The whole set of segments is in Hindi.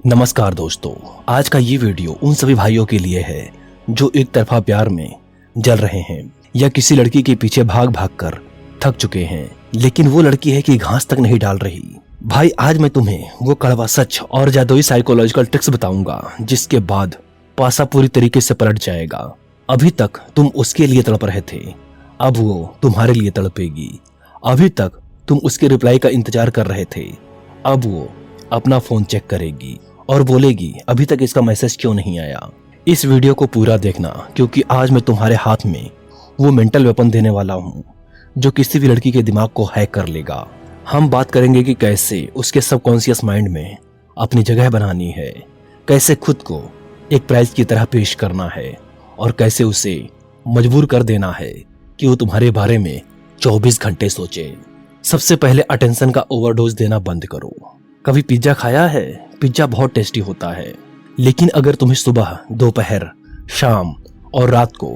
नमस्कार दोस्तों, आज का ये वीडियो उन सभी भाइयों के लिए है जो एक तरफा प्यार में जल रहे हैं या किसी लड़की के पीछे भाग भाग कर थक चुके हैं, लेकिन वो लड़की है कि घास तक नहीं डाल रही। भाई आज मैं तुम्हें वो कड़वा सच और जादुई साइकोलॉजिकल ट्रिक्स बताऊंगा जिसके बाद पासा पूरी तरीके से पलट जाएगा। अभी तक तुम उसके लिए तड़प रहे थे, अब वो तुम्हारे लिए तड़पेगी। अभी तक तुम उसके रिप्लाई का इंतजार कर रहे थे, अब वो अपना फोन चेक करेगी और बोलेगी अभी तक इसका मैसेज क्यों नहीं आया। इस वीडियो को पूरा देखना क्योंकि आज मैं तुम्हारे हाथ में वो मेंटल वेपन देने वाला हूँ जो किसी भी लड़की के दिमाग को हैक कर लेगा। हम बात करेंगे कि कैसे उसके सबकॉन्शियस माइंड में अपनी जगह बनानी है, कैसे खुद को एक प्राइज की तरह पेश करना है और कैसे उसे मजबूर कर देना है कि वो तुम्हारे बारे में 24 घंटे सोचे। सबसे पहले अटेंशन का ओवरडोज देना बंद करो। कभी पिज्जा खाया है? पिज्जा बहुत टेस्टी होता है, लेकिन अगर तुम्हें सुबह, दोपहर, शाम और रात को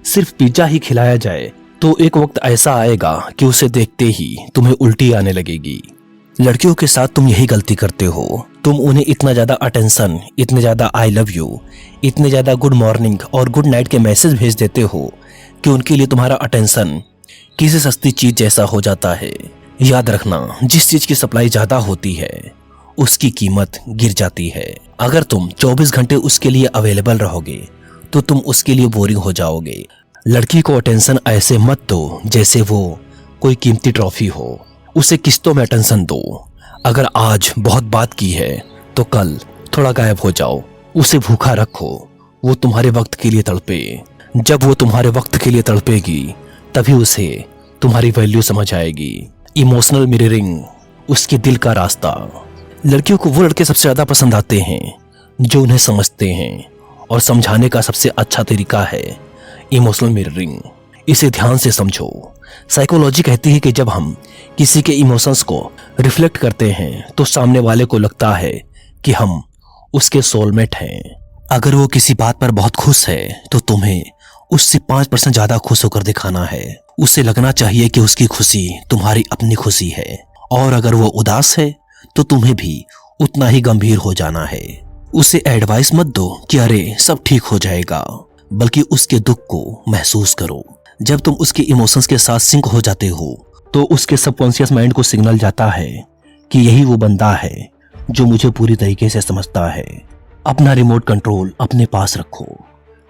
सिर्फ पिज्जा ही खिलाया जाए तो एक वक्त ऐसा आएगा कि उसे देखते ही तुम्हें उल्टी आने लगेगी। लड़कियों के साथ तुम यही गलती करते हो। तुम उन्हें इतना ज्यादा अटेंशन, इतने ज्यादा आई लव यू, इतने ज्यादा गुड मॉर्निंग और गुड नाइट के मैसेज भेज देते हो कि उनके लिए तुम्हारा अटेंशन किसी सस्ती चीज जैसा हो जाता है। याद रखना, जिस चीज की सप्लाई ज्यादा होती है उसकी कीमत गिर जाती है। अगर तुम 24 घंटे उसके लिए अवेलेबल रहोगे तो तुम उसके लिए बोरिंग हो जाओगे। लड़की को अटेंशन ऐसे मत दो जैसे वो कोई कीमती ट्रॉफी हो। उसे किस्तों में अटेंशन दो। अगर आज बहुत बात की है तो कल थोड़ा गायब हो जाओ। उसे भूखा रखो, वो तुम्हारे वक्त के लिए तड़पे। जब वो तुम्हारे वक्त के लिए तड़पेगी तभी उसे तुम्हारी वैल्यू समझ आएगी। इमोशनल मिररिंग, उसके दिल का रास्ता। लड़कियों को वो लड़के सबसे ज्यादा पसंद आते हैं जो उन्हें समझते हैं, और समझाने का सबसे अच्छा तरीका है इमोशनल मिररिंग। इसे ध्यान से समझो। साइकोलॉजी कहती है कि जब हम किसी के इमोशंस को रिफ्लेक्ट करते हैं तो सामने वाले को लगता है कि हम उसके सोलमेट हैं। अगर वो किसी बात पर बहुत खुश है तो तुम्हें उससे 5% ज्यादा खुश होकर दिखाना है। उसे लगना चाहिए कि उसकी खुशी तुम्हारी अपनी खुशी है, और अगर वो उदास है तो तुम्हें भी उतना ही गंभीर हो जाना है। उसे एडवाइस मत दो कि अरे सब ठीक हो जाएगा, बल्कि उसके दुख को महसूस करो। जब तुम उसके इमोशंस के साथ सिंक हो जाते हो तो उसके सबकॉन्शियस माइंड को सिग्नल जाता है कि यही वो बंदा है जो मुझे पूरी तरीके से समझता है। अपना रिमोट कंट्रोल अपने पास रखो।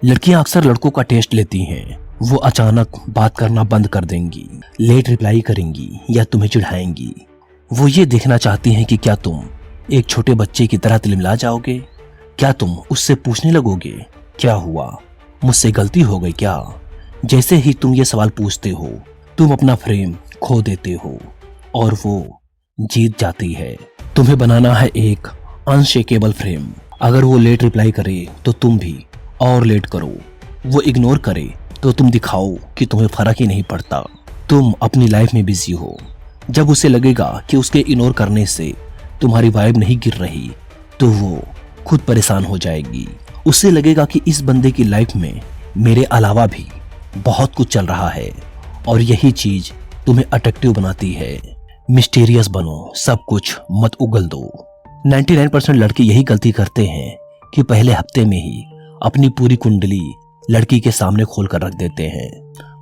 लड़कियां अक्सर लड़कों का टेस्ट लेती हैं। वो अचानक बात करना बंद कर देंगी, लेट रिप्लाई करेंगी या तुम्हें चिढ़ाएंगी। वो ये देखना चाहती हैं कि क्या तुम एक छोटे बच्चे की तरह तिलमिला जाओगे। क्या तुम उससे पूछने लगोगे क्या हुआ, मुझसे गलती हो गई क्या। जैसे ही तुम ये सवाल पूछते हो तुम अपना फ्रेम खो देते हो और वो जीत जाती है। तुम्हें बनाना है एक अनशेकेबल फ्रेम। अगर वो लेट रिप्लाई करे तो तुम भी और लेट करो। वो इग्नोर करे तो तुम दिखाओ कि तुम्हें फर्क ही नहीं पड़ता, तुम अपनी लाइफ में बिजी हो। जब उसे लगेगा कि उसके इग्नोर करने से तुम्हारी वाइब नहीं गिर रही तो वो खुद परेशान हो जाएगी। उसे लगेगा कि इस बंदे की लाइफ में मेरे अलावा भी बहुत कुछ चल रहा है, और यही चीज तुम्हें अट्रैक्टिव बनाती है। मिस्टीरियस बनो, सब कुछ मत उगल दो। 99% लड़के यही गलती करते हैं कि पहले हफ्ते में ही अपनी पूरी कुंडली लड़की के सामने खोल कर रख देते हैं।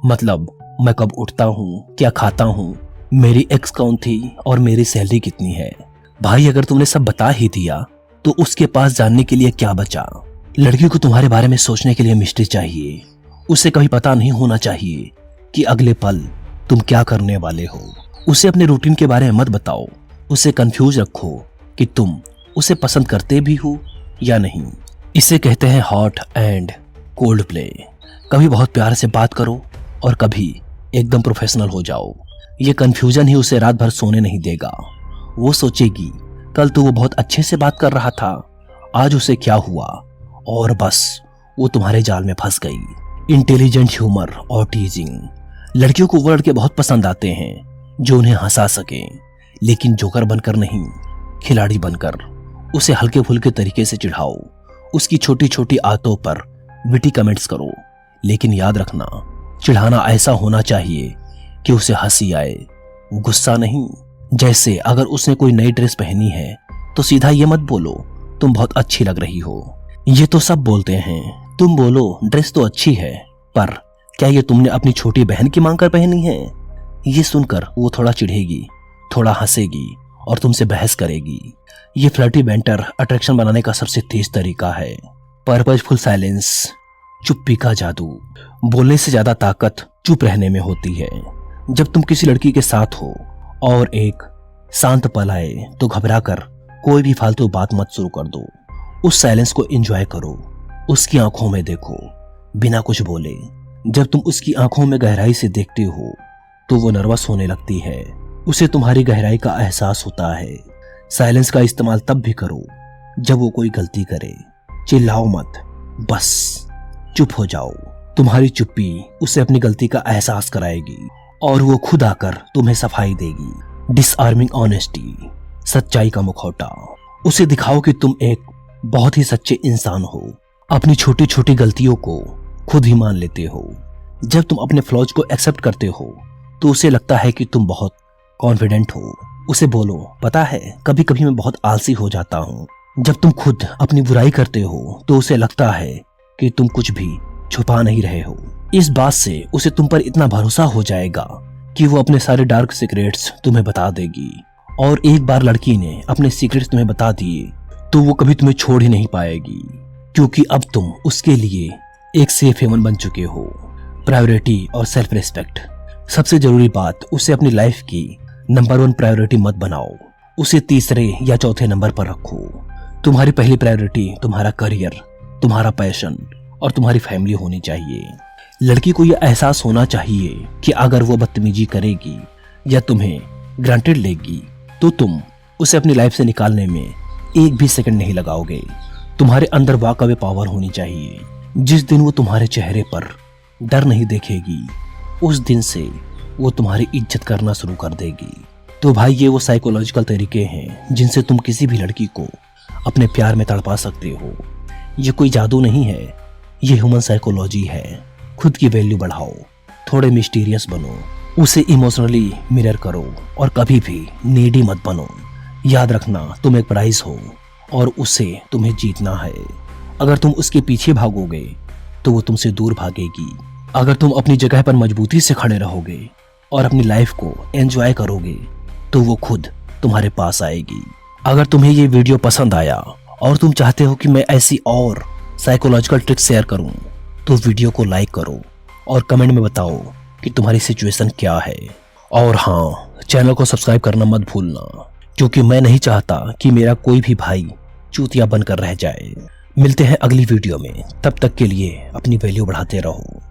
मतलब, मैं कब उठता हूँ, क्या खाता हूँ, मेरी एक्स कौन थी और मेरी सैलरी कितनी है। भाई अगर तुमने सब बता ही दिया तो उसके पास जानने के लिए क्या बचा। लड़की को तुम्हारे बारे में सोचने के लिए मिस्ट्री चाहिए। उसे कभी पता नहीं होना चाहिए कि अगले पल तुम क्या करने वाले हो। उसे अपने रूटीन के बारे में मत बताओ। उसे कंफ्यूज रखो कि तुम उसे पसंद करते भी हो या नहीं। इसे कहते हैं हॉट एंड कोल्ड प्ले। कभी बहुत प्यार से बात करो और कभी एकदम प्रोफेशनल हो जाओ। ये कंफ्यूजन ही उसे रात भर सोने नहीं देगा। वो सोचेगी कल तो वो बहुत अच्छे से बात कर रहा था, आज उसे क्या हुआ, और बस वो तुम्हारे जाल में फंस गई। इंटेलिजेंट ह्यूमर और टीजिंग। लड़कियों को वो लड़के बहुत पसंद आते हैं जो उन्हें हंसा सके, लेकिन जोकर बनकर नहीं, खिलाड़ी बनकर। उसे हल्के फुल्के तरीके से चिढ़ाओ। उसकी छोटी छोटी आदतों पर विटी कमेंट्स करो, लेकिन याद रखना चिढ़ाना ऐसा होना चाहिए कि उसे हंसी आए, गुस्सा नहीं। जैसे अगर उसने कोई नई ड्रेस पहनी है तो सीधा ये मत बोलो तुम बहुत अच्छी लग रही हो। ये तो सब बोलते हैं, तुम बोलो ड्रेस तो अच्छी है, पर क्या ये तुमने अपनी छोटी बहन की मांग कर पहनी है? ये सुनकर वो थोड़ा चिढ़ेगी, थोड़ा हंसेगी और तुमसे बहस करेगी। ये फ्लर्टी बैंटर अट्रैक्शन बनाने का सबसे तेज तरीका है। पर्पजफुल साइलेंस, चुप्पी का जादू। बोलने से ज्यादा ताकत चुप रहने में होती है। जब तुम किसी लड़की के साथ हो और एक शांत पल आए तो घबरा कर कोई भी फालतू बात मत शुरू कर दो। उस साइलेंस को एंजॉय करो, उसकी आंखों में देखो बिना कुछ बोले। जब तुम उसकी आंखों में गहराई से देखते हो तो वो नर्वस होने लगती है, उसे तुम्हारी गहराई का एहसास होता है। साइलेंस का इस्तेमाल तब भी करो जब वो कोई गलती करे। चिल्लाओ मत, बस चुप हो जाओ। तुम्हारी चुप्पी उसे अपनी गलती का एहसास कराएगी और वो खुद आकर तुम्हें सफाई देगी। डिसआर्मिंग ऑनेस्टी, सच्चाई का मुखौटा। उसे दिखाओ कि तुम एक बहुत ही सच्चे इंसान हो, अपनी छोटी छोटी गलतियों को खुद ही मान लेते हो। जब तुम अपने फ्लॉज को एक्सेप्ट करते हो तो उसे लगता है कि तुम बहुत कॉन्फिडेंट हो। उसे बोलो, पता है कभी कभी मैं बहुत आलसी हो जाता हूँ। जब तुम खुद अपनी बुराई करते हो तो उसे लगता है कि तुम कुछ भी छुपा नहीं रहे हो। इस बात से उसे तुम पर इतना भरोसा हो जाएगा कि वो अपने सारे डार्क सीक्रेट्स तुम्हें बता देगी। और एक बार लड़की ने अपने सीक्रेट्स तुम्हें बता दिए तो वो कभी तुम्हें छोड़ ही नहीं पाएगी, क्योंकि अब तुम उसके लिए एक सेफ हेवन बन चुके हो। प्रायोरिटी और सेल्फ रिस्पेक्ट। सबसे जरूरी बात, उसे अपनी लाइफ की नंबर 1 प्रायोरिटी मत बनाओ, उसे तीसरे या चौथे नंबर पर रखो। तुम्हारी पहली प्रायोरिटी तुम्हारा करियर, तुम्हारा पैशन और तुम्हारी फैमिली होनी चाहिए। लड़की को यह एहसास होना चाहिए कि अगर वो बदतमीजी करेगी या तुम्हें ग्रांटेड लेगी तो तुम उसे अपनी लाइफ से निकालने में एक भी सेकंड नहीं लगाओगे। तुम्हारे अंदर वॉक अवे पावर होनी चाहिए। जिस दिन वो तुम्हारे चेहरे पर डर नहीं देखेगी, उस दिन से वो तुम्हारी इज्जत करना शुरू कर देगी। तो भाई, ये वो साइकोलॉजिकल तरीके हैं जिनसे तुम किसी भी लड़की को अपने प्यार में तड़पा सकते हो। ये कोई जादू नहीं है, ये ह्यूमन साइकोलॉजी है। खुद की वैल्यू बढ़ाओ, थोड़े मिस्टीरियस बनो, उसे इमोशनली मिरर करो और कभी भी नीडी मत बनो। याद रखना, तुम एक प्राइज हो और उसे तुम्हें जीतना है। अगर तुम उसके पीछे भागोगे तो वो तुमसे दूर भागेगी। अगर तुम अपनी जगह पर मजबूती से खड़े रहोगे और अपनी लाइफ को एंजॉय करोगे तो वो खुद तुम्हारे पास आएगी। अगर तुम्हें ये वीडियो पसंद आया और तुम चाहते हो कि मैं ऐसी और साइकोलॉजिकल ट्रिक्स शेयर करूं, तो वीडियो को लाइक करो और कमेंट में बताओ कि तुम्हारी सिचुएशन क्या है। और हाँ, चैनल को सब्सक्राइब करना मत भूलना, क्योंकि मैं नहीं चाहता कि मेरा कोई भी भाई चूतिया बनकर रह जाए। मिलते हैं अगली वीडियो में, तब तक के लिए अपनी वैल्यू बढ़ाते रहो।